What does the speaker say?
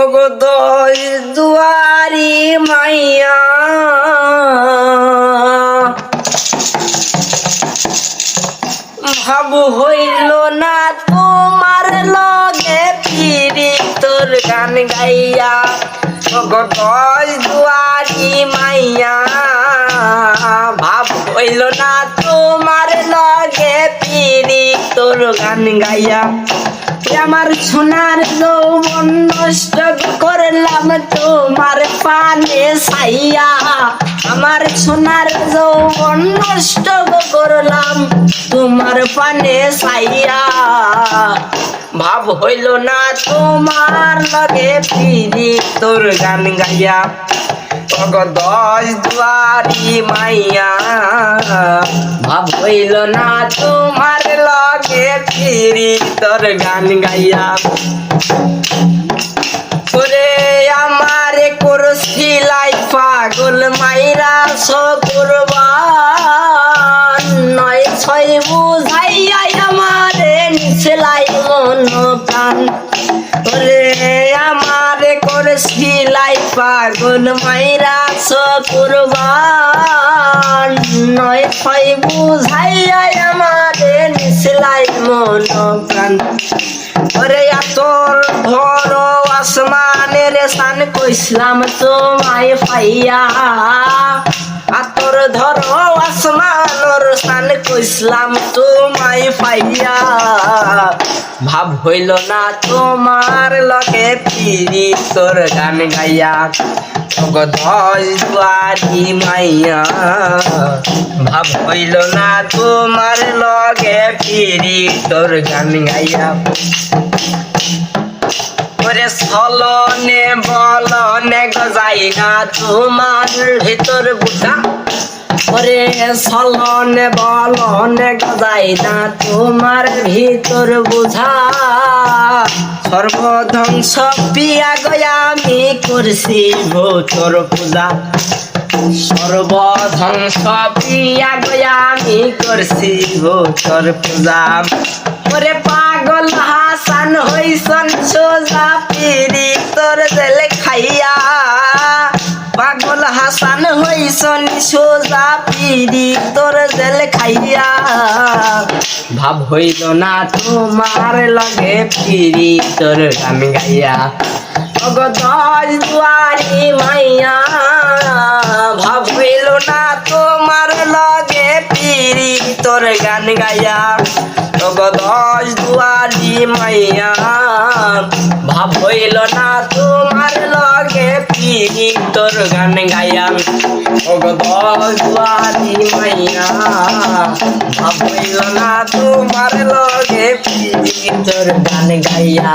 ওগো দশ দুয়ারি মাইয়া ভাবু হইল না তোমার লগে ফিরি তোর গান গাইয়া ওগো দশ দুয়ারি মাইয়া ভাব হইল না তোমার লগে ফিরি তোর গান গাইয়া আমার সোনার যৌবন নষ্ট করলাম তোমার পানে ছাইয়া আমার সোনার যৌবন নষ্ট করলাম তোমার পানে ছাইয়া ভাব হইল না তোমার লগে ফিরি তোর গান গাইয়া ওগো দশ দুয়ারি মাইয়া ভাব হইল না তোমার লগে ফিরি তোর গান গাইয়া ওরে আমারে করছিলাই পাগল মাইরা সকুরবান নয় ছয় বুঝাইয়া আমারে নিছিলাই মন প্রাণ ওরে আমারে করছিলাই পাগল মাইরা সকুরবান নয় ছয় বুঝাইয়া আমারে নিছিলাই মন প্রাণ ওরে তোর ভর আসমানের সান কইসলাম তোমায় পাইয়া আতর ধর আসমানের সান কইসলাম তোমায় পাইয়া ভাব হইল না তোমার লগে ফিরি তোর গান গাইয়া ওগো দশ দুয়ারি মাইয়া ভাব হইল না তোমার লগে ফিরি তোর গান গাইয়া ওরে চলনে বলনে গজাই না তোমার ভিতর বুঝা ওরে চলনে বলনে গজাই না তোমার ভিতর বুঝা সর্বধ্বংস পিয়া গয়া আমি করছি ভোতর পূজা সর্বধ্বংস পিয়া গয়া আমি করছি ভোতর পূজা ওরে পাগল হাসান হইসন সোজা পিরি তোর জেলে খাইয়া পাগল হাসান হইসন সোজা পিরি তোর জেলে খাইয়া ভাব হইল না তোমার লগে ফিরি তোর গান গাইয়া ওগো দশ দুয়ারি মাইয়া ভাব হইল না তোমার লগে ফিরি তোর গান গাইয়া ওগো দশ দুয়ারি মাইয়া ভাব হইল না তোমার লগে ফিরি তোর গান গাইয়া ওগো দশ দুয়ারি মাইয়া ভাব হইল না তোমার লগে ফিরি তোর গান গাইয়া।